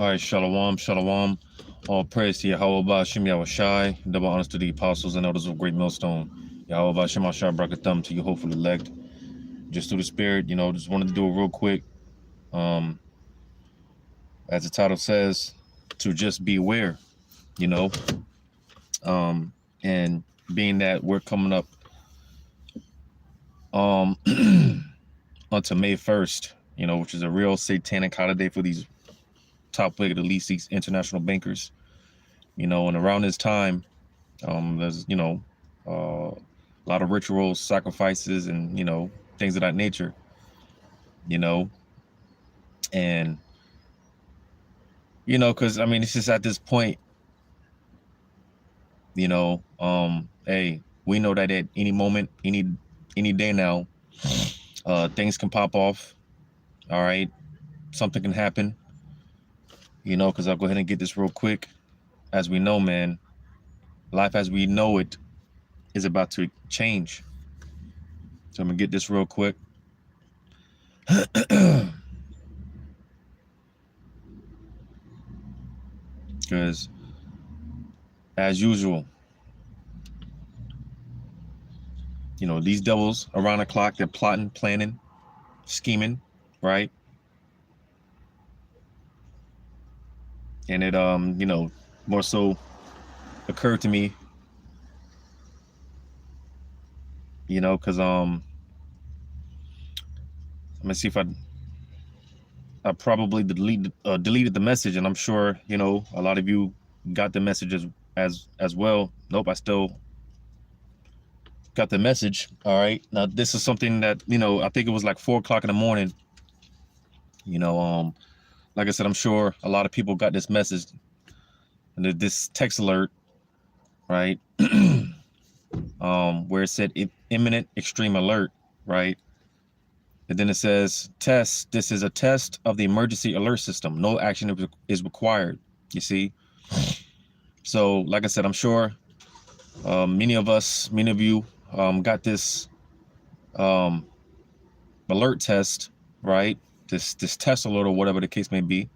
All right, shalom, shalom. All praise to Yahweh Ba'Shem Yahushai. Double honors to the apostles and elders of Great Millstone. Yahweh Ba'Shem Yahushai Brakathum to you, hopefully elect. Just through the spirit, just wanted to do it real quick. As the title says, to just be aware, you know. And being that we're coming up onto May 1st, which is a real satanic holiday for these top wicked elite these international bankers. And around this time, there's a lot of rituals, sacrifices, and things of that nature. And because it's just at this point, hey, we know that at any moment, any day now, things can pop off. All right, something can happen. Because I'll go ahead and get this real quick. As we know, man, life as we know it is about to change. So I'm gonna get this real quick. Because as usual, these devils around the clock, they're plotting, planning, scheming, right? And it more so occurred to me, because I'm gonna see if I probably deleted the message, and I'm sure a lot of you got the message as well. Nope, I still got the message. All right, now this is something that I think it was like 4 o'clock in the morning. Like I said, I'm sure a lot of people got this message and this text alert, right? Where it said imminent extreme alert, right? And then it says test. This is a test of the emergency alert system. No action is required. You see? So, like I said, I'm sure many of you got this alert test, right? This test alert or whatever the case may be.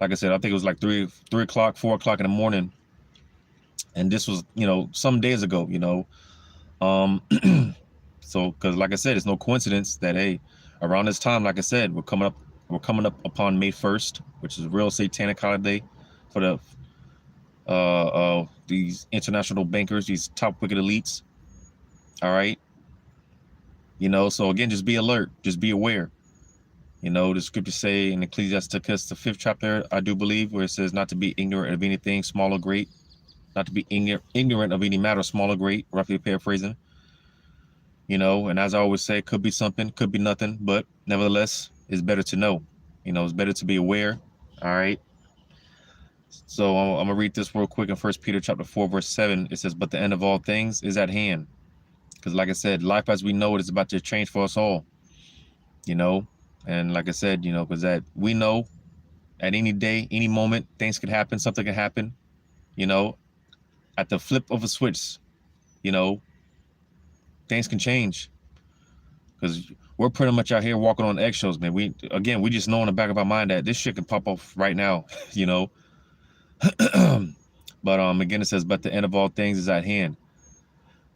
Like I said, I think it was like 3 o'clock, 4 o'clock in the morning. And this was, some days ago, So, because like I said, it's no coincidence that, hey, around this time, like I said, we're coming up upon May 1st, which is a real satanic holiday for these international bankers, these top wicked elites. All right. So again, just be alert, just be aware. The scriptures say in Ecclesiasticus, the 5th chapter, I do believe, where it says not to be ignorant of anything, small or great, not to be ignorant of any matter, small or great, roughly paraphrasing. And as I always say, could be something, could be nothing, but nevertheless, it's better to know. It's better to be aware. All right. So I'm gonna read this real quick in 1 Peter chapter 4, verse 7. It says, but the end of all things is at hand. Because like I said, life as we know it is about to change for us all. And like I said, because that we know at any day, any moment, things could happen, something can happen, at the flip of a switch, things can change. Because we're pretty much out here walking on eggshells, man. We just know in the back of our mind that this shit can pop off right now, But again, it says, but the end of all things is at hand.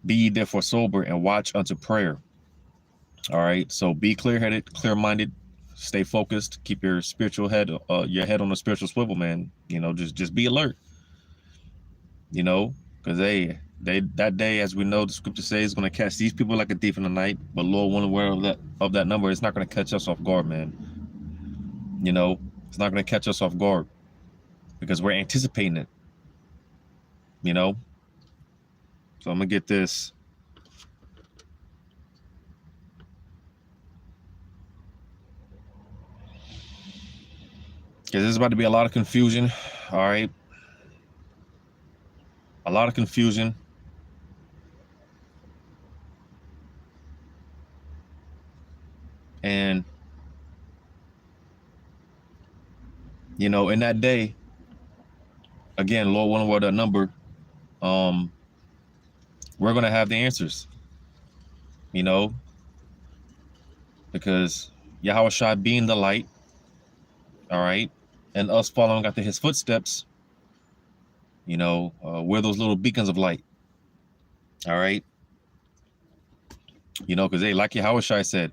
Be ye therefore sober and watch unto prayer. All right, so be clear-headed, clear-minded, stay focused, keep your spiritual head, your head on the spiritual swivel, man. Just be alert. Because that day, as we know, the scripture says, is going to catch these people like a thief in the night. But Lord, when aware of that number, it's not going to catch us off guard, man. It's not going to catch us off guard because we're anticipating it. So I'm gonna get this. Because there's about to be a lot of confusion. All right. A lot of confusion. And, in that day, again, Lord, one word, that number, we're going to have the answers, because Yahushua being the light, all right, and us following after his footsteps, you know, we're those little beacons of light. All right. You know, because they, like Yahushua said,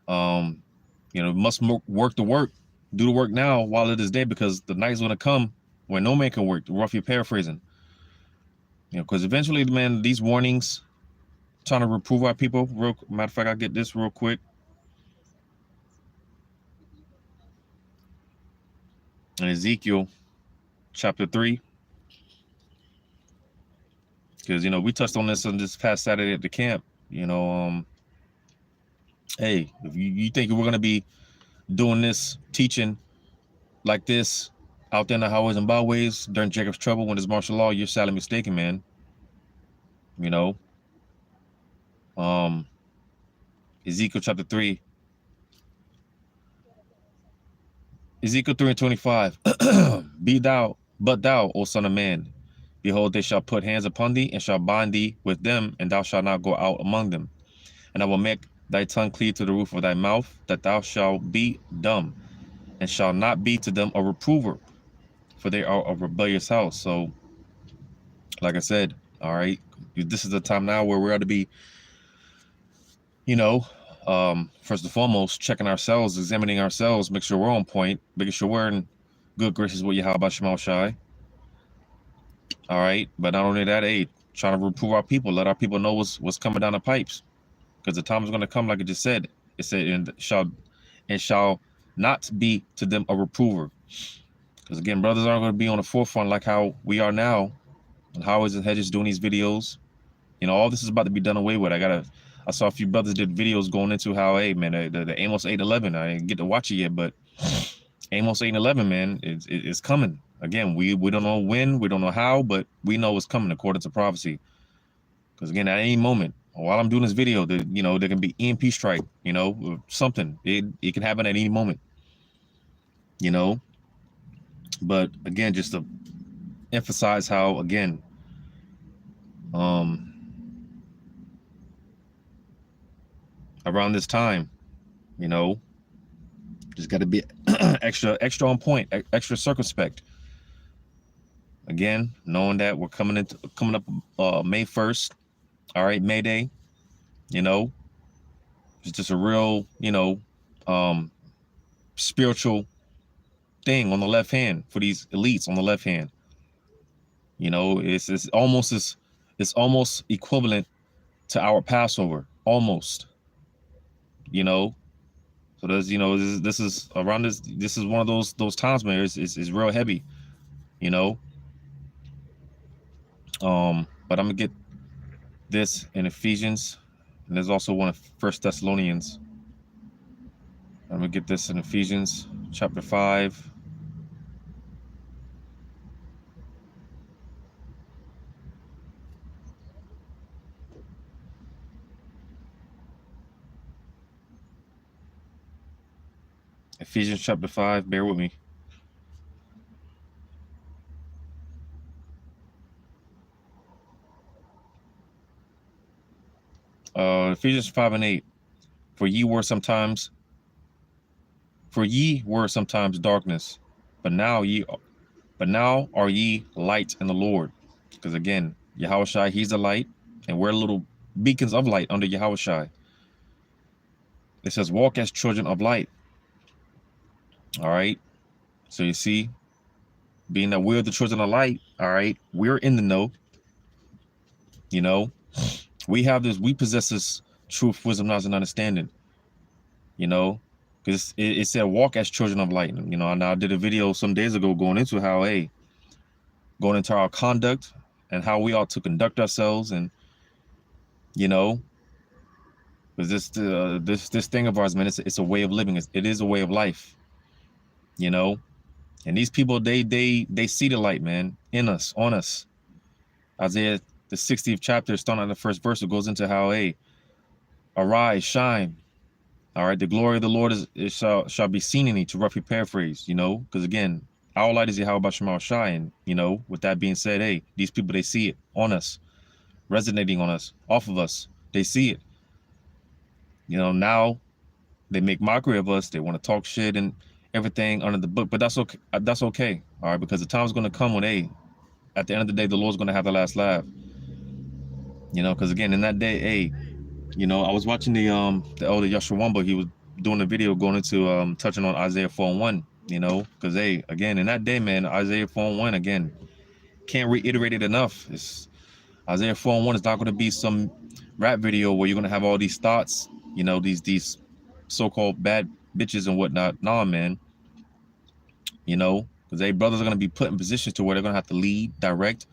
you know, must work the work, do the work now while it is day, because the night's going to come when no man can work. Roughly paraphrasing. You know, because eventually, man, these warnings, trying to reprove our people. Matter of fact, I'll get this real quick. In Ezekiel chapter 3, because, you know, we touched on this on this past Saturday at the camp. You know, hey, if you think we're going to be doing this teaching like this out there in the highways and byways during Jacob's trouble when there's martial law, you're sadly mistaken, man. You know, Ezekiel chapter 3, Ezekiel 3:25. But thou, O son of man, behold, they shall put hands upon thee, and shall bind thee with them, and thou shalt not go out among them. And I will make thy tongue cleave to the roof of thy mouth, that thou shalt be dumb, and shall not be to them a reprover, for they are a rebellious house. So, like I said, all right, this is the time now where we're to be, you know, first and foremost, checking ourselves, examining ourselves, make sure we're on point, making sure we're in good graces with Yahweh Shema Shai. All right, but not only that, hey, trying to reprove our people, let our people know what's coming down the pipes, because the time is going to come, like I just said. It said, and shall not be to them a reprover, because again, brothers aren't going to be on the forefront like how we are now, and highways and hedges doing these videos. You know, all this is about to be done away with. I saw a few brothers did videos going into how, hey, man, the Amos 8:11. I didn't get to watch it yet, but Amos 8:11, man, it's coming. Again, we don't know when, we don't know how, but we know it's coming according to prophecy. Because again, at any moment, while I'm doing this video, you know, there can be EMP strike, you know, or something. It can happen at any moment, you know. But again, just to emphasize how, again, around this time, you know, just got to be extra on point, extra circumspect. Again, knowing that we're coming up May 1st, all right, May Day, you know, it's just a real, you know, spiritual thing on the left hand for these elites on the left hand. You know, it's almost equivalent to our Passover, almost. You know, so there's, you know, this is around this is one of those times where it's real heavy, you know. But I'm gonna get this in Ephesians, and there's also one of 1 Thessalonians. I'm gonna get this in Ephesians chapter 5. Ephesians chapter 5, bear with me. Ephesians 5:8. For ye were sometimes darkness, but now are ye light in the Lord. Because again, Yahushua, he's the light, and we're little beacons of light under Yahushua. It says, walk as children of light. All right. So you see, being that we're the children of light, all right, we're in the know. You know, we possess this truth, wisdom, knowledge, and understanding. You know, because it said walk as children of light. You know, and I did a video some days ago going into how, hey, going into our conduct and how we ought to conduct ourselves, and you know, because this thing of ours, man, it's a way of living. It is a way of life. You know, and these people, they see the light, man, in us, on us. Isaiah the 60th chapter, starting on the first verse, it goes into how, hey, arise, shine. All right, the glory of the Lord shall be seen in thee, to roughly paraphrase, you know, because again, our light is Yahweh Shema Shai, and you know, with that being said, hey, these people, they see it on us, resonating on us, off of us, they see it. You know, now they make mockery of us, they want to talk shit, and everything under the book. But that's okay. That's okay. All right, because the time's going to come when at the end of the day, the Lord's going to have the last laugh. You know, because again, in that day, you know, I was watching the elder Yashawamba. He was doing a video going into touching on Isaiah 4:1. You know, because again, in that day, man, Isaiah 4:1 again, can't reiterate it enough. It's Isaiah 4:1 is not going to be some rap video where you're going to have all these thoughts, you know, these so-called bad bitches and whatnot. Nah, man. You know, because brothers are going to be put in positions to where they're going to have to lead, direct,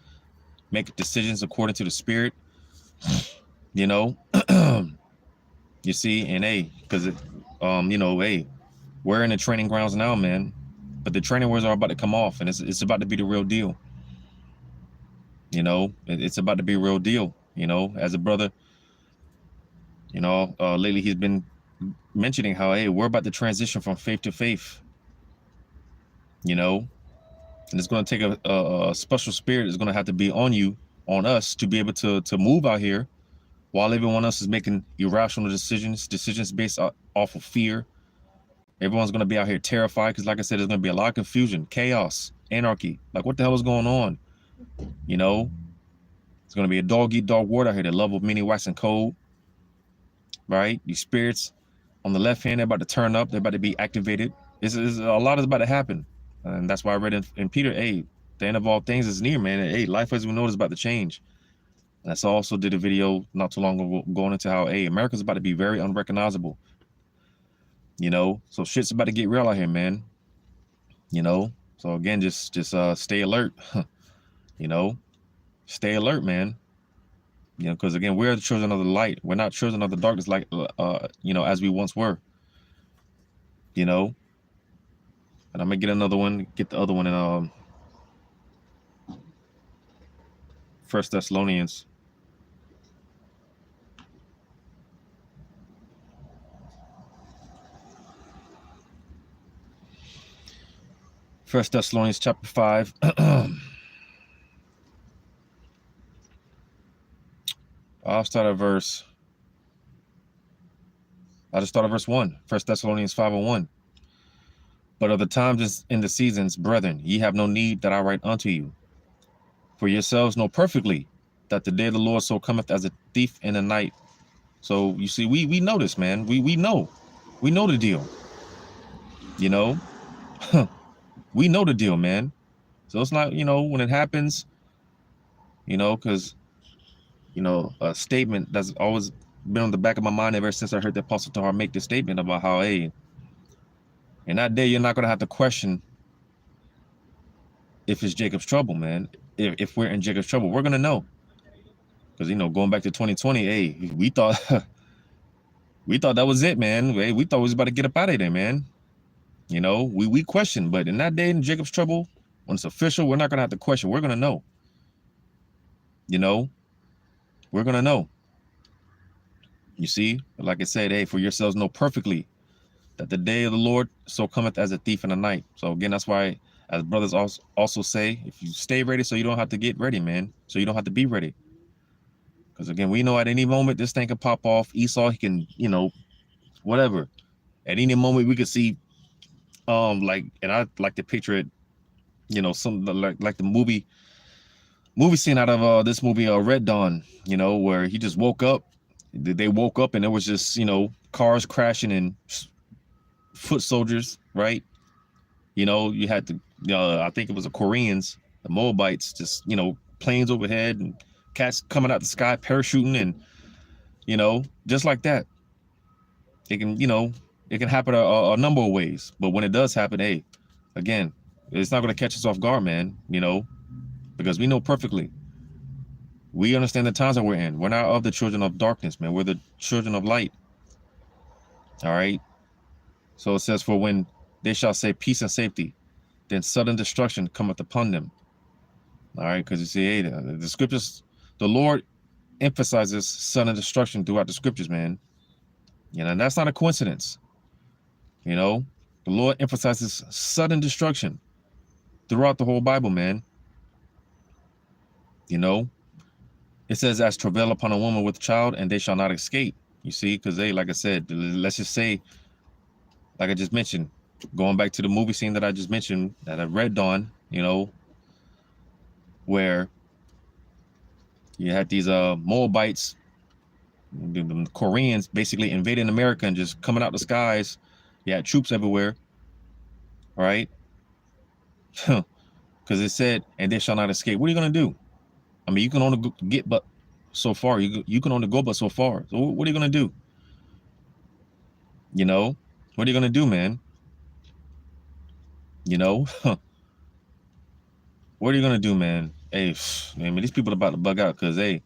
make decisions according to the spirit. You know, you see, and because you know, we're in the training grounds now, man. But the training wheels are about to come off, and it's about to be the real deal. You know, it's about to be a real deal. You know, as a brother, you know, lately he's been mentioning how we're about to transition from faith to faith. You know, and it's going to take a special spirit is going to have to be on you, on us, to be able to move out here while everyone else is making irrational decisions based off of fear. Everyone's going to be out here terrified because, like I said, there's going to be a lot of confusion, chaos, anarchy. Like, what the hell is going on? You know, it's going to be a dog-eat-dog world out here. The love of many waxing cold, right? These spirits on the left hand, they're about to turn up. They're about to be activated. A lot is about to happen. And that's why I read in Peter, the end of all things is near, man. Life as we know is about to change. And I also did a video not too long ago going into how, America's about to be very unrecognizable. You know, so shit's about to get real out here, man. You know, so again, just stay alert. You know, stay alert, man. You know, because again, we're the children of the light. We're not children of the darkness, like you know, as we once were. You know, and I'm gonna get another one, get the other one in 1 Thessalonians. First Thessalonians chapter 5. I'll just start at verse 1. 1 Thessalonians 5:1. But of the times and the seasons, brethren, ye have no need that I write unto you. For yourselves know perfectly that the day of the Lord so cometh as a thief in the night. So you see, we know this, man. We know the deal. You know, we know the deal, man. So it's not, you know, when it happens, you know, because, you know, a statement that's always been on the back of my mind ever since I heard the Apostle Tahar make this statement about how, in that day, you're not going to have to question if it's Jacob's trouble, man. If we're in Jacob's trouble, we're going to know. Because, you know, going back to 2020, we thought that was it, man. We thought we was about to get up out of there, man. You know, we questioned, but in that day in Jacob's trouble, when it's official, we're not going to have to question. We're going to know. You know, we're going to know. You see, like I said, for yourselves know perfectly that the day of the Lord so cometh as a thief in the night. So again, that's why, as brothers also say, if you stay ready, so you don't have to get ready, man. So you don't have to be ready. Because again, we know at any moment this thing can pop off. Esau, he can, you know, whatever. At any moment we could see, like, and I like to picture it, you know, some like the movie scene out of this movie Red Dawn, you know, where he just woke up. They woke up and there was just, you know, cars crashing and foot soldiers, right? You know, you had to, I think it was the Koreans, the Moabites, just, you know, planes overhead and cats coming out the sky, parachuting, and, you know, just like that. It can, you know, it can happen a number of ways. But when it does happen, again, it's not going to catch us off guard, man, you know, because we know perfectly. We understand the times that we're in. We're not of the children of darkness, man. We're the children of light. All right. So it says, for when they shall say peace and safety, then sudden destruction cometh upon them. All right. Because you see, the scriptures, the Lord emphasizes sudden destruction throughout the scriptures, man. You know, and that's not a coincidence. You know, the Lord emphasizes sudden destruction throughout the whole Bible, man. You know, it says, as travail upon a woman with a child, and they shall not escape. You see, because like I said, let's just say, like I just mentioned, Going back to the movie scene that I just mentioned, that I read on, you know, where you had these Moabites, the Koreans basically invading America and just coming out the skies. You had troops everywhere, right? Because it said, and they shall not escape. What are you going to do? I mean, you can only get but so far. You can only go but so far. So what are you going to do? You know, what are you going to do, man? You know, what are you going to do, man? Hey, man, these people are about to bug out because, hey,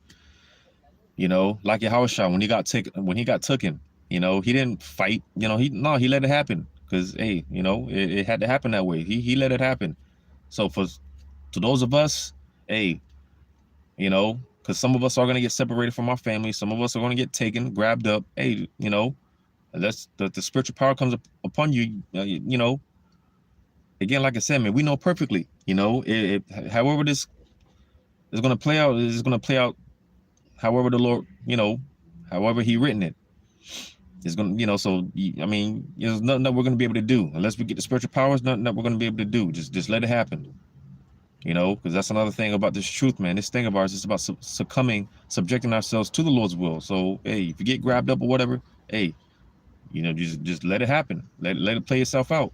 you know, like your house shot when he got taken, you know, he didn't fight. You know, he let it happen because, hey, you know, it had to happen that way. He let it happen. So to those of us, hey, you know, because some of us are going to get separated from our family. Some of us are going to get taken, grabbed up. Hey, you know, unless the spiritual power comes upon you, you know, again, like I said, man, we know perfectly, you know, however this is going to play out, is going to play out however the Lord, you know, however he written it. It's going to, you know, so, I mean, there's nothing that we're going to be able to do. Unless we get the spiritual powers, nothing that we're going to be able to do. Just let it happen. You know, because that's another thing about this truth, man. This thing of ours is about subjecting ourselves to the Lord's will. So, hey, if you get grabbed up or whatever, hey, you know, just let it happen. Let it play itself out.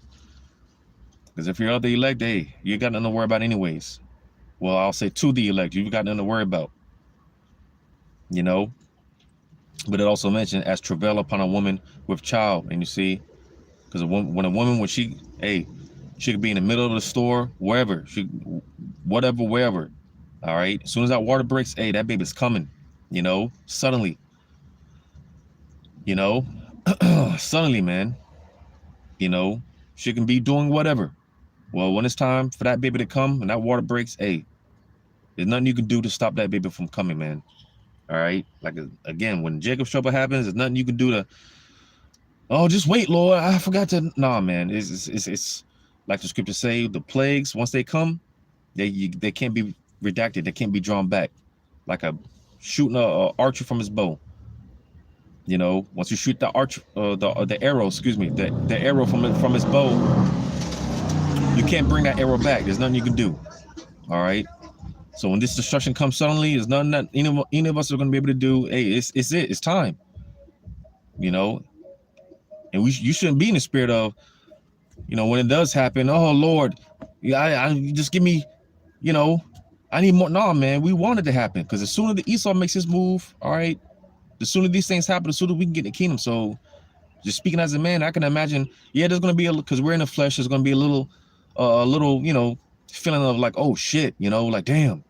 Because if you're of the elect, hey, you got nothing to worry about anyways. Well, I'll say to the elect, you've got nothing to worry about. You know, but it also mentioned as travail upon a woman with child, and you see, because when she could be in the middle of the store, wherever, wherever. All right. As soon as that water breaks, hey, that baby's coming, you know, suddenly, you know, suddenly, man, you know, she can be doing whatever. Well, when it's time for that baby to come and that water breaks, hey, there's nothing you can do to stop that baby from coming, man. All right. Like, again, when Jacob's trouble happens, there's nothing you can do to, oh, just wait, Lord. I forgot to, nah, man. It's like the scriptures say, the plagues, once they come, they can't be redacted. They can't be drawn back. Like a shooting a archer from his bow. You know, once you shoot the the arrow, excuse me, the arrow from his bow, you can't bring that arrow back. There's nothing you can do. All right. So when this destruction comes suddenly, there's nothing that any of us are going to be able to do. Hey, it's time. You know, and you shouldn't be in the spirit of, you know, when it does happen. Oh Lord, yeah, I just give me, you know, I need more. No, man, we want it to happen because as soon as the Esau makes his move, all right, the sooner these things happen, the sooner we can get in the kingdom. So, just speaking as a man, I can imagine, yeah, there's going to be because we're in the flesh, there's going to be a little, you know, feeling of like, oh shit, you know, like damn.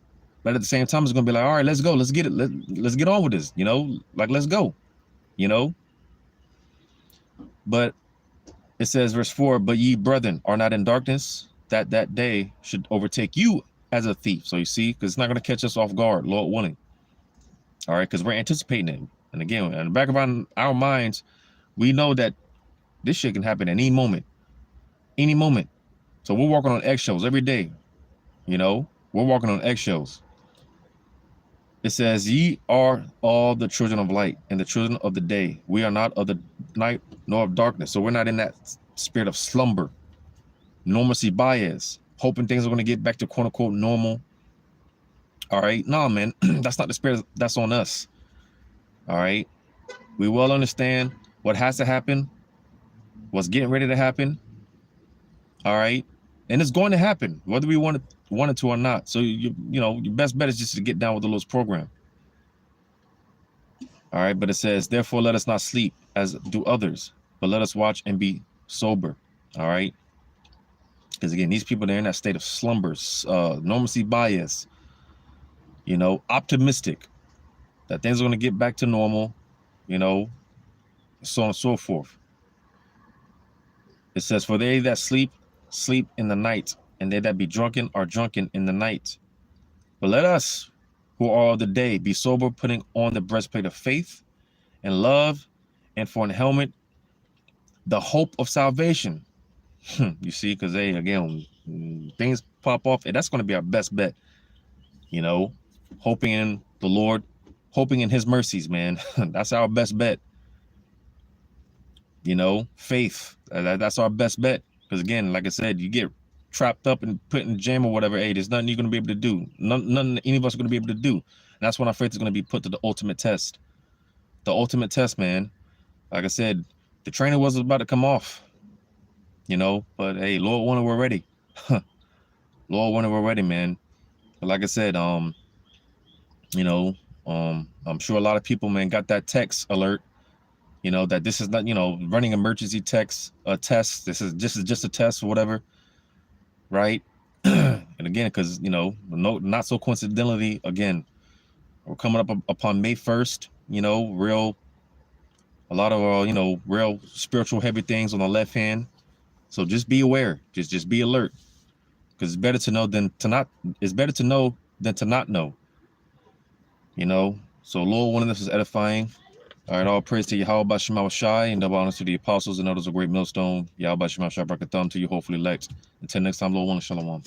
But at the same time, it's going to be like, all right, let's go, let's get it, let's get on with this, you know, like let's go, you know. But it says, verse 4, but ye brethren are not in darkness, that day should overtake you as a thief. So you see, because it's not going to catch us off guard, Lord willing. All right, because we're anticipating it. And again, in the back of our minds, we know that this shit can happen at any moment. Any moment. So we're walking on eggshells every day. You know, we're walking on eggshells. It says, ye are all the children of light and the children of the day. We are not of the night nor of darkness. So we're not in that spirit of slumber, normalcy bias, hoping things are going to get back to quote unquote normal. All right. No, man, that's not the spirit that's on us. All right. We well understand what has to happen, what's getting ready to happen. All right. And it's going to happen, whether we want it to or not. So, you know, your best bet is just to get down with the Lord's program. All right. But it says, therefore, let us not sleep as do others, but let us watch and be sober. All right. Because, again, these people, they're in that state of slumbers, normalcy bias, you know, optimistic that things are going to get back to normal, you know, so on and so forth. It says, for they that sleep in the night, and they that be drunken are drunken in the night. But let us who are of the day be sober, putting on the breastplate of faith and love, and for an helmet, the hope of salvation. You see, because again, when things pop off, and that's going to be our best bet. You know, hoping in the Lord, hoping in his mercies, man. That's our best bet. You know, faith, that's our best bet. Because again, like I said, you get trapped up and put in jam or whatever. Hey, there's nothing you're going to be able to do. None any of us are going to be able to do. And that's when our faith is going to be put to the ultimate test. The ultimate test, man. Like I said, the trainer wasn't about to come off, you know, but hey, Lord wanted we're ready. Lord wanted we're ready, man. But like I said, you know, I'm sure a lot of people, man, got that text alert, you know, that this is not, you know, running emergency text, a test. This is just a test or whatever, right? And again, because, you know, not so coincidentally, again, we're coming up upon May 1st, you know, a lot of, you know, real spiritual heavy things on the left hand. So just be aware, just be alert, because it's better to know than to not. It's better to know than to not know. You know. So Lord, one of this is edifying. All right, all praise to Yahweh Bashim Shai, and double honors to the apostles and others of great millstone. Yahweh Bashim Shai Brakatham to you, hopefully elect. Until next time, Lord, one shalom.